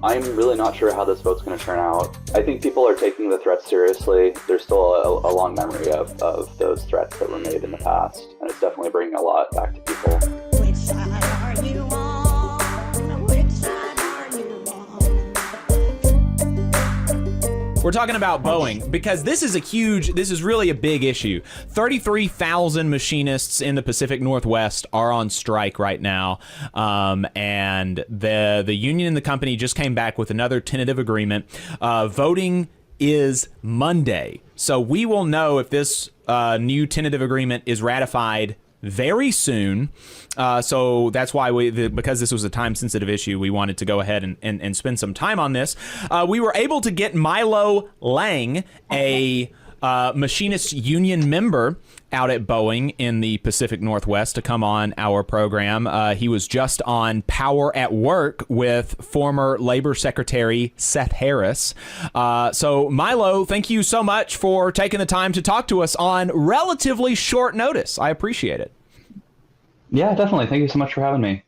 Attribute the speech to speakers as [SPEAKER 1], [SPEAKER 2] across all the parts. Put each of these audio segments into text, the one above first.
[SPEAKER 1] I'm really not sure how this vote's going to turn out. I think people are taking the threats seriously. There's still a long memory of those threats that were made in the past, and it's definitely bringing a lot back to people.
[SPEAKER 2] Which side are you on? Which side are you on?
[SPEAKER 3] We're talking about Boeing because this is really a big issue. 33,000 machinists in the Pacific Northwest are on strike right now. And the union and the company just came back with another tentative agreement. Voting is Monday. So we will know if this new tentative agreement is ratified very soon. So that's why because this was a time-sensitive issue, we wanted to go ahead and spend some time on this. We were able to get Milo Lang, a Machinists Union member out at Boeing in the Pacific Northwest, to come on our program. He was just on Power at Work with former Labor Secretary Seth Harris. So Milo, thank you so much for taking the time to talk to us on relatively short notice. I appreciate it.
[SPEAKER 1] Yeah, definitely. Thank you so much for having me.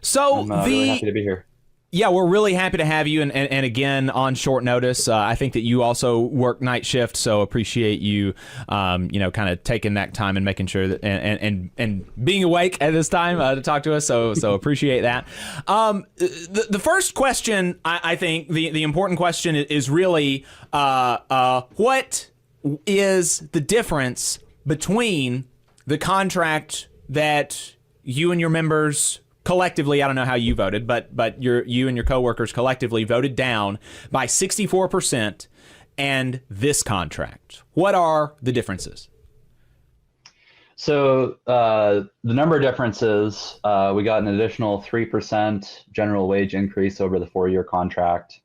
[SPEAKER 3] So
[SPEAKER 1] I'm really happy to be here.
[SPEAKER 3] Yeah, we're really happy to have you, and again, on short notice. I think that you also work night shift, so appreciate you, kind of taking that time and making sure that and being awake at this time to talk to us. So appreciate that. The first question, I think, the important question is really, what is the difference between the contract that you and your members collectively, I don't know how you voted, but you and your coworkers collectively voted down by 64%, and this contract? What are the differences?
[SPEAKER 1] So the number of differences, we got an additional 3% general wage increase over the 4-year contract,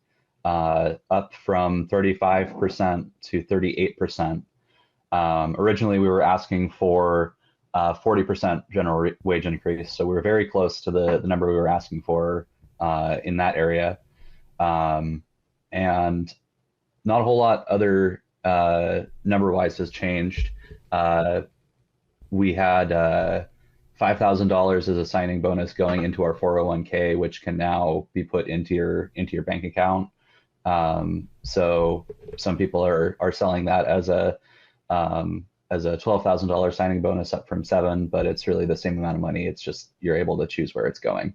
[SPEAKER 1] up from 35% to 38%. Originally, we were asking for 40% general wage increase. So we were very close to the number we were asking for in that area. And not a whole lot other number-wise has changed. We had $5,000 as a signing bonus going into our 401k, which can now be put into your bank account. So some people are selling that as a $12,000 signing bonus, up from $7,000, but it's really the same amount of money. It's just you're able to choose where it's going.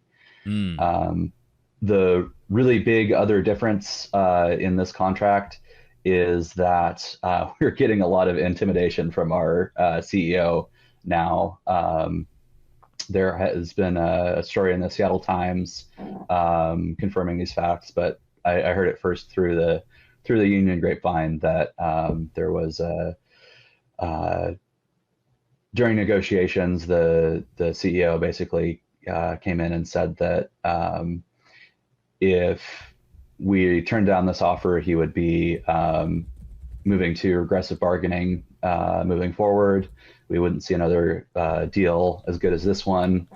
[SPEAKER 1] The really big other difference in this contract is that we're getting a lot of intimidation from our CEO now. There has been a story in the Seattle Times confirming these facts, but I heard it first through the union grapevine that there was during negotiations, the CEO basically came in and said that if we turned down this offer, he would be moving to aggressive bargaining moving forward. We wouldn't see another deal as good as this one.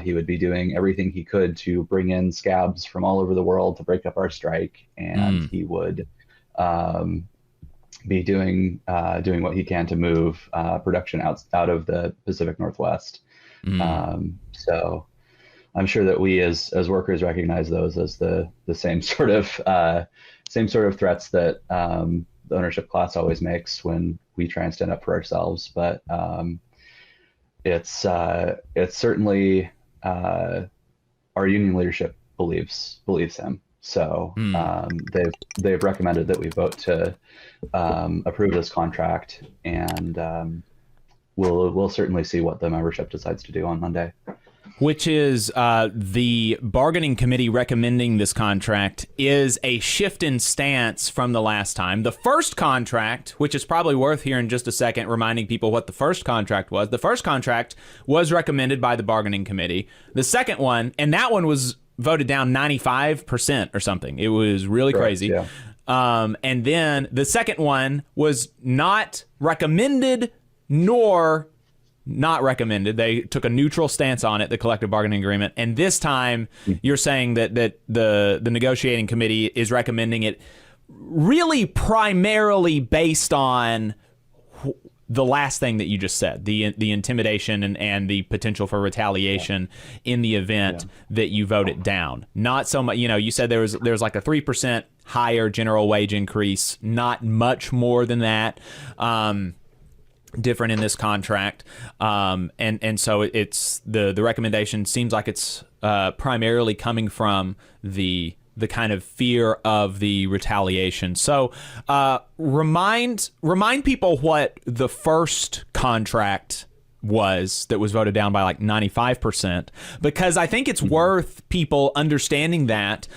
[SPEAKER 1] He would be doing everything he could to bring in scabs from all over the world to break up our strike, and he would be doing what he can to move production out of the Pacific Northwest. So I'm sure that we as workers recognize those as the same sort of threats that the ownership class always makes when we try and stand up for ourselves. But it's certainly our union leadership believes him. So they've recommended that we vote to approve this contract, and we'll certainly see what the membership decides to do on Monday.
[SPEAKER 3] Which is the bargaining committee recommending this contract is a shift in stance from the last time. The first contract, which is probably worth here in just a second, reminding people what the first contract was. The first contract was recommended by the bargaining committee. The second one, and that one was voted down 95% or something. It was really crazy. Yeah. And then the second one was not recommended nor not recommended. They took a neutral stance on it, the collective bargaining agreement. And this time you're saying that the negotiating committee is recommending it really primarily based on the last thing that you just said, the intimidation and the potential for retaliation in the event that you vote it down. Not so much, you said there's like a 3% higher general wage increase, not much more than that. Different in this contract, and so it's the recommendation seems like it's primarily coming from the kind of fear of the retaliation. So remind people what the first contract was that was voted down by like 95%, because I think it's worth people understanding that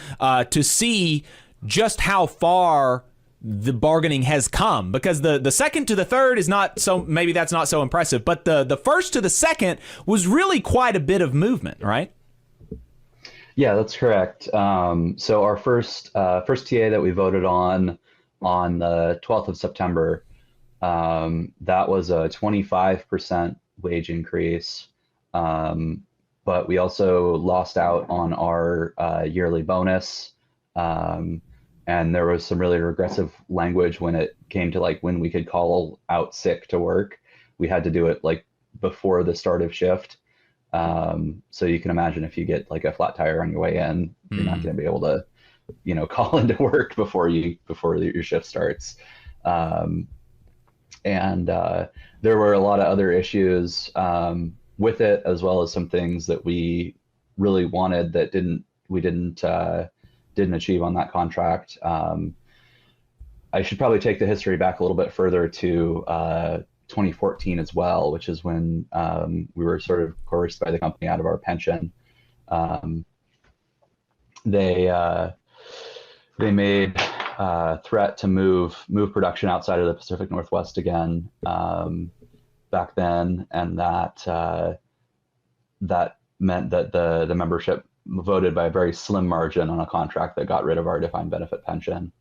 [SPEAKER 3] to see just how far the bargaining has come, because the second to the third is not so, maybe that's not so impressive, but the first to the second was really quite a bit of movement, right?
[SPEAKER 1] Yeah, that's correct. So our first TA that we voted on the 12th of September, that was a 25% wage increase, but we also lost out on our yearly bonus. And there was some really regressive language when it came to like when we could call out sick to work. We had to do it like before the start of shift. So you can imagine if you get like a flat tire on your way in, you're not going to be able to, call into work before your shift starts. And there were a lot of other issues with it, as well as some things that we really wanted that we didn't achieve on that contract. I should probably take the history back a little bit further to 2014 as well, which is when we were sort of coerced by the company out of our pension. They made a threat to move production outside of the Pacific Northwest again back then, and that meant that the membership voted by a very slim margin on a contract that got rid of our defined benefit pension.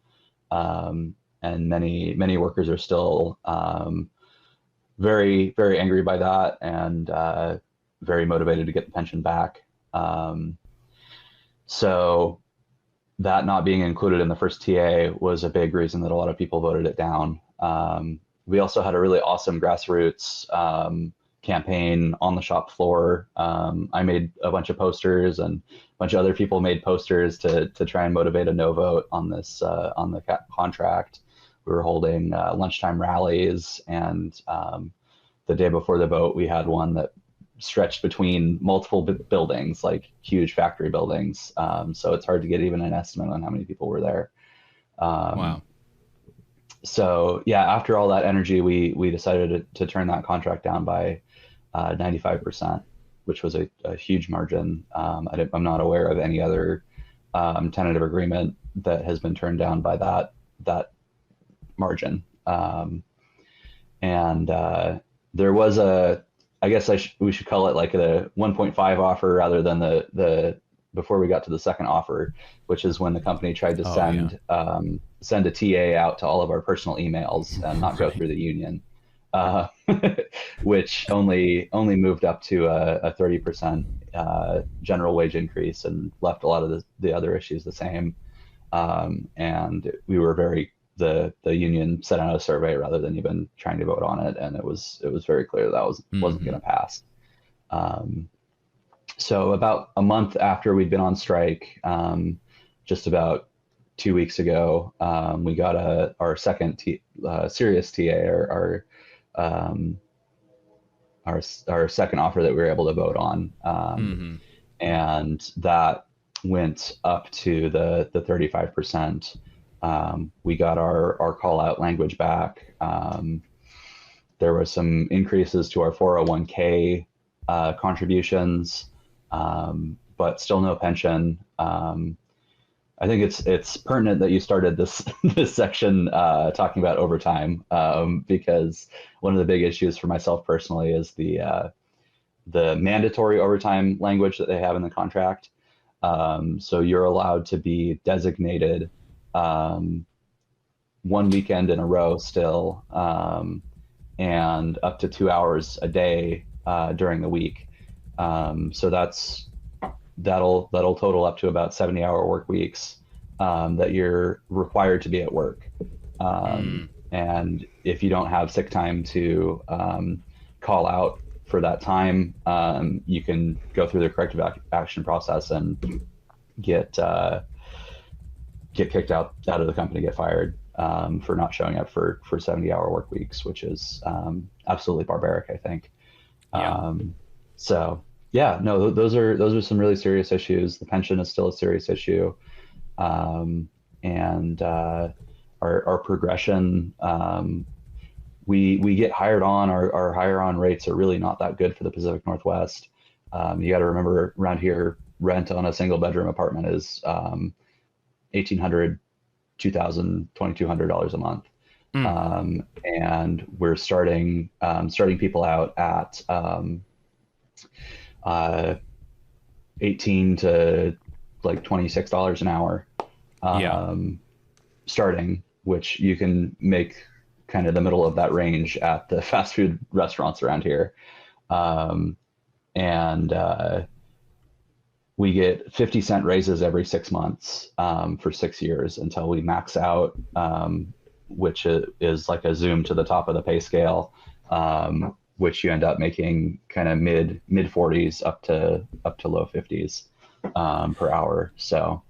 [SPEAKER 1] And many workers are still very, very angry by that, and very motivated to get the pension back. So that not being included in the first TA was a big reason that a lot of people voted it down. We also had a really awesome grassroots campaign on the shop floor. I made a bunch of posters, and a bunch of other people made posters to try and motivate a no vote on this on the contract. We were holding lunchtime rallies, and the day before the vote, we had one that stretched between multiple buildings, like huge factory buildings. So it's hard to get even an estimate on how many people were there.
[SPEAKER 3] Wow.
[SPEAKER 1] So yeah, after all that energy, we decided to turn that contract down by 95%, which was a huge margin. I'm not aware of any other tentative agreement that has been turned down by that margin. And there was I guess we should call it like a 1.5 offer rather than the before we got to the second offer, which is when the company tried to send a TA out to all of our personal emails and not go through the union, which only moved up to a 30% general wage increase and left a lot of the other issues the same. And we were the union sent out a survey rather than even trying to vote on it, and it was very clear that wasn't going to pass. So about a month after we'd been on strike, just about 2 weeks ago, we got our second serious TA, our second offer that we were able to vote on, and that went up to the 35%. We got our call out language back. There were some increases to our 401k contributions, but still no pension. I think it's pertinent that you started this section talking about overtime, because one of the big issues for myself personally is the mandatory overtime language that they have in the contract. So you're allowed to be designated 1 weekend in a row still, and up to 2 hours a day during the week. So that'll total up to about 70-hour work weeks that you're required to be at work. and if you don't have sick time to call out for that time, you can go through the corrective action process and get kicked out of the company, get fired for not showing up for 70-hour work weeks, which is absolutely barbaric, I think.
[SPEAKER 3] Yeah.
[SPEAKER 1] So yeah, no, those are some really serious issues. The pension is still a serious issue, and our progression. We get hired on. Our hire on rates are really not that good for the Pacific Northwest. You got to remember, around here, rent on a single bedroom apartment is $1,800, $2,000, $2,200 a month. And we're starting people out at 18 to like $26 an hour, starting, which you can make kind of the middle of that range at the fast food restaurants around here. And we get 50-cent raises every 6 months for 6 years until we max out, which is like a zoom to the top of the pay scale, which you end up making kind of mid 40s up to low 50s per hour. So.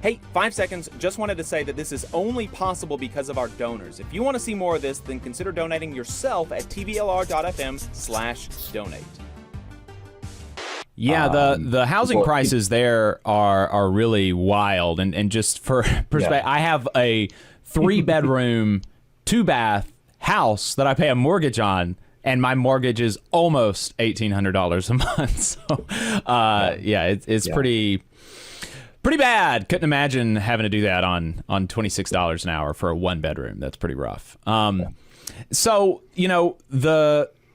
[SPEAKER 3] Hey, 5 seconds. Just wanted to say that this is only possible because of our donors. If you want to see more of this, then consider donating yourself at tvlr.fm/donate. Yeah, the housing prices there are really wild. And just for perspective, I have a 3-bedroom, 2-bath house that I pay a mortgage on, and my mortgage is almost $1,800 a month. So, it's pretty bad. Couldn't imagine having to do that on $26 an hour for a 1-bedroom. That's pretty rough. So,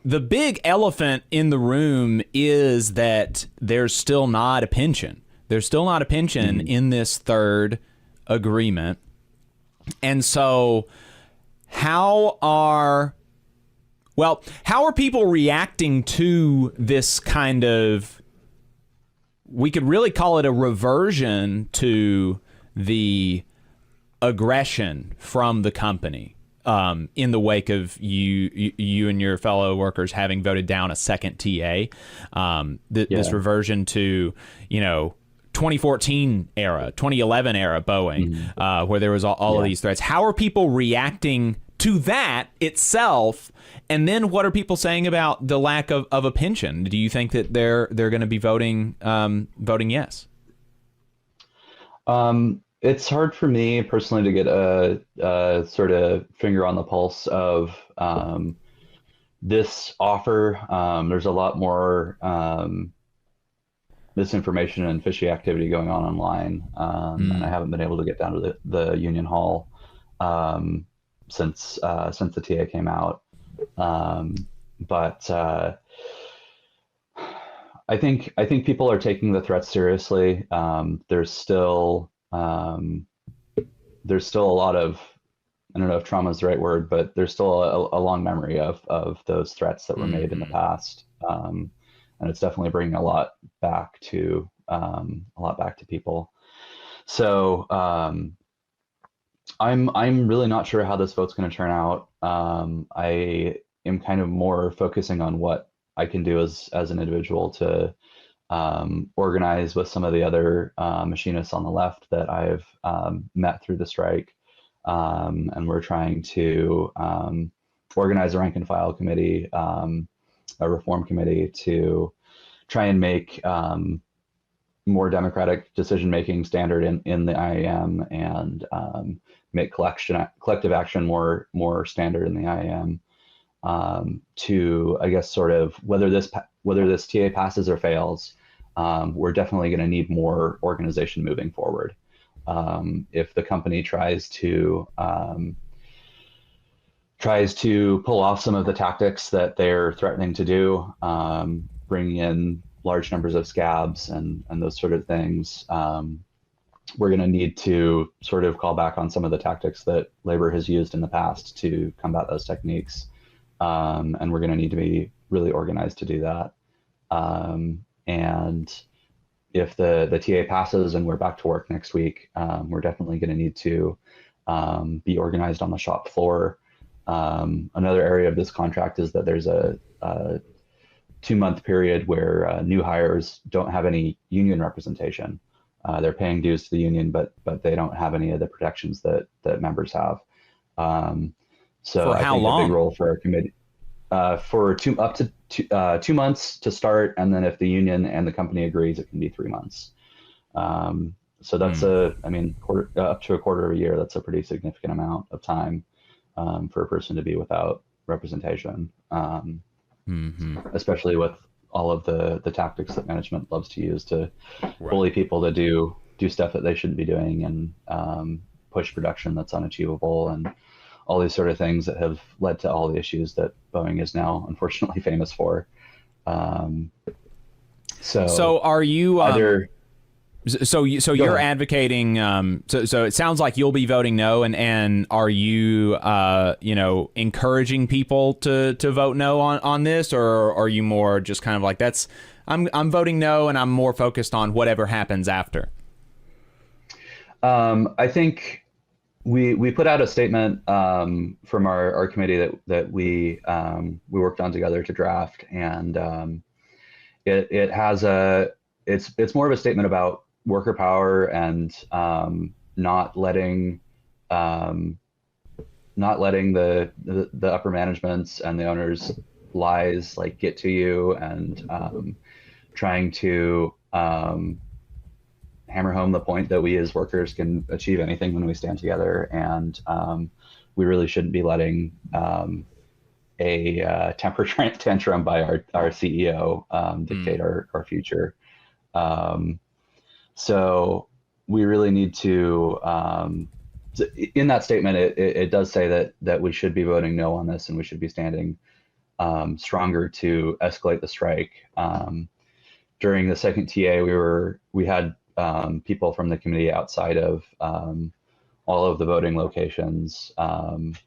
[SPEAKER 3] the big elephant in the room is that there's still not a pension. There's still not a pension in this third agreement. And so how are people reacting to this kind of, we could really call it a reversion to the aggression from the company in the wake of you and your fellow workers having voted down a second TA, this reversion to 2014 era, 2011 era Boeing, where there was all of these threats. How are people reacting to that itself? And then what are people saying about the lack of a pension? Do you think that they're going to be voting yes?
[SPEAKER 1] It's hard for me personally to get a sort of finger on the pulse of this offer. There's a lot more misinformation and fishy activity going on online, and I haven't been able to get down to the union hall since the TA came out. But I think people are taking the threats seriously. There's still a lot of, I don't know if trauma is the right word, but there's still a long memory of those threats that were made in the past, and it's definitely bringing a lot back to people. So I'm really not sure how this vote's going to turn out. I am kind of more focusing on what I can do as an individual to organize with some of the other machinists on the left that I've met through the strike. And we're trying to organize a rank and file committee, a reform committee, to try and make more democratic decision-making standard in the IAM, and make collective action more standard in the IAM, to, I guess, sort of whether this TA passes or fails, we're definitely going to need more organization moving forward. If the company tries to pull off some of the tactics that they're threatening to do, bringing in large numbers of scabs and those sort of things, we're going to need to sort of call back on some of the tactics that labor has used in the past to combat those techniques. And we're going to need to be really organized to do that. And if the TA passes and we're back to work next week, we're definitely going to need to be organized on the shop floor, Another area of this contract is that there's a 2-month period where new hires don't have any union representation. They're paying dues to the union, but they don't have any of the protections that members have. So
[SPEAKER 3] For
[SPEAKER 1] I
[SPEAKER 3] how
[SPEAKER 1] think
[SPEAKER 3] long?
[SPEAKER 1] a big role for our committee for up to 2 months to start, and then if the union and the company agrees, it can be 3 months. So that's up to a quarter of a year. That's a pretty significant amount of time for a person to be without representation, especially with all of the tactics that management loves to use to bully people to do stuff that they shouldn't be doing, and push production that's unachievable, and all these sort of things that have led to all the issues that Boeing is now unfortunately famous for.
[SPEAKER 3] So are you
[SPEAKER 1] either
[SPEAKER 3] you're advocating so it sounds like you'll be voting no, and are you encouraging people to vote no on this, or are you more just kind of like, that's I'm voting no and I'm more focused on whatever happens after?
[SPEAKER 1] I think we put out a statement from our committee that we worked on together to draft, and it has it's more of a statement about worker power and not letting the upper managements and the owners' lies like get to you, and trying to hammer home the point that we as workers can achieve anything when we stand together, and we really shouldn't be letting a temper tantrum by our CEO dictate our future. So we really need to, in that statement, it does say that we should be voting no on this, and we should be standing stronger to escalate the strike. During the second TA, we had people from the committee outside of all of the voting locations, and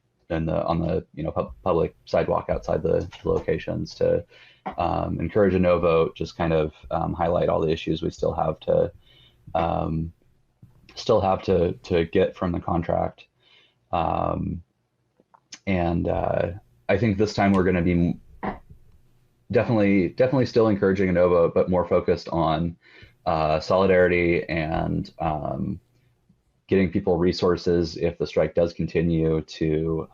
[SPEAKER 1] on the public sidewalk outside the locations to encourage a no vote, just kind of highlight all the issues we still have to get from the contract. And I think this time we're going to be definitely still encouraging a no vote, but more focused on solidarity and getting people resources if the strike does continue, to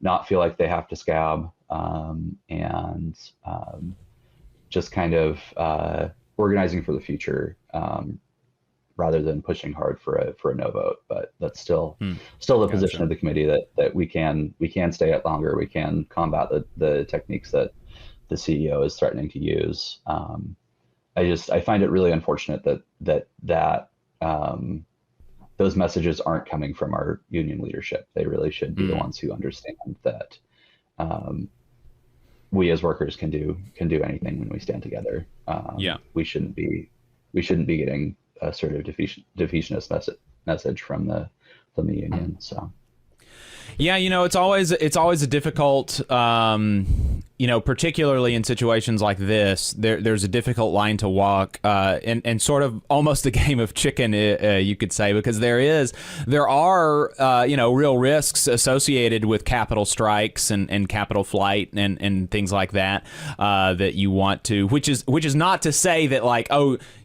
[SPEAKER 1] not feel like they have to scab, and just kind of organizing for the future, rather than pushing hard for a no vote. But that's still the position of the committee, that we can stay out longer. We can combat the techniques that the CEO is threatening to use. I find it really unfortunate that those messages aren't coming from our union leadership. They really should be the ones who understand that we as workers can do anything when we stand together. We shouldn't be getting a sort of defeatist message from the union. So.
[SPEAKER 3] Yeah, it's always a difficult, particularly in situations like this, there's a difficult line to walk, and sort of almost a game of chicken, you could say, because there are real risks associated with capital strikes and capital flight and things like that, that you want to, which is not to say that, like,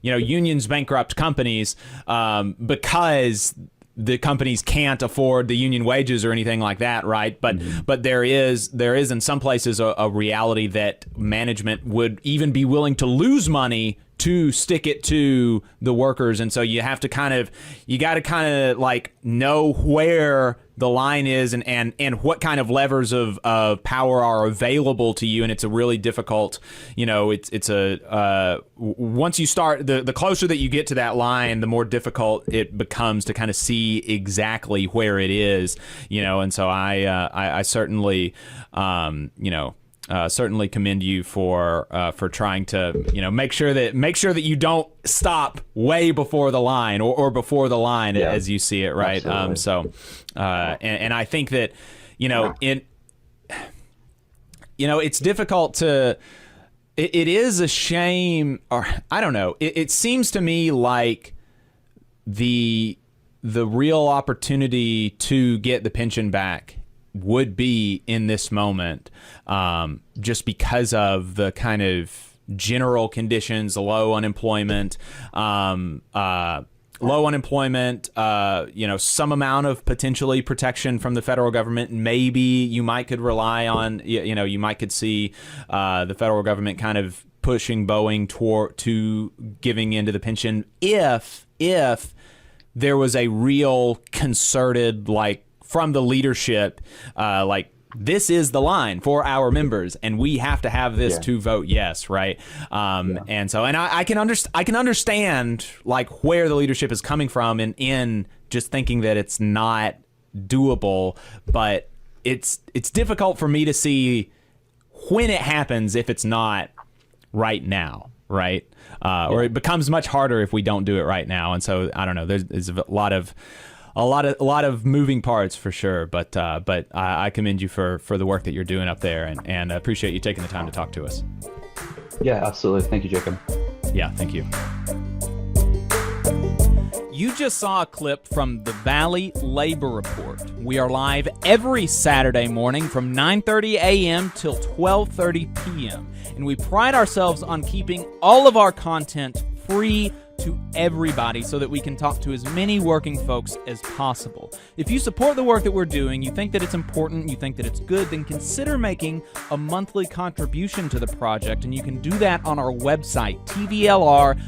[SPEAKER 3] unions bankrupt companies because the companies can't afford the union wages or anything like that, right? But there is in some places a reality that management would even be willing to lose money to stick it to the workers, and so you got to kind of like know where the line is and what kind of levers of power are available to you. And it's a really difficult, it's once you start, the closer that you get to that line, the more difficult it becomes to kind of see exactly where it is, and so I certainly certainly commend you for trying to make sure that you don't stop way before the line or before the line, as you see it, right? And I think that it's difficult to. It is a shame, or I don't know. It seems to me like the real opportunity to get the pension back would be in this moment, just because of the kind of general conditions, low unemployment, some amount of potentially protection from the federal government. Maybe you could rely on, you could see the federal government kind of pushing Boeing to giving into the pension if there was a real concerted, like, from the leadership, this is the line for our members, and we have to have this to vote yes, right? And so, and I can understand like where the leadership is coming from, in just thinking that it's not doable, but it's difficult for me to see when it happens if it's not right now, right? Or it becomes much harder if we don't do it right now. And so I don't know. There's a lot of moving parts for sure, but I commend you for the work that you're doing up there, and I appreciate you taking the time to talk to us.
[SPEAKER 1] Yeah, absolutely. Thank you, Jacob.
[SPEAKER 3] Yeah, thank you. You just saw a clip from the Valley Labor Report. We are live every Saturday morning from 9:30 a.m. till 12:30 p.m. And we pride ourselves on keeping all of our content free to everybody so that we can talk to as many working folks as possible. If you support the work that we're doing, you think that it's important, you think that it's good, then consider making a monthly contribution to the project, and you can do that on our website, tvlr.fm.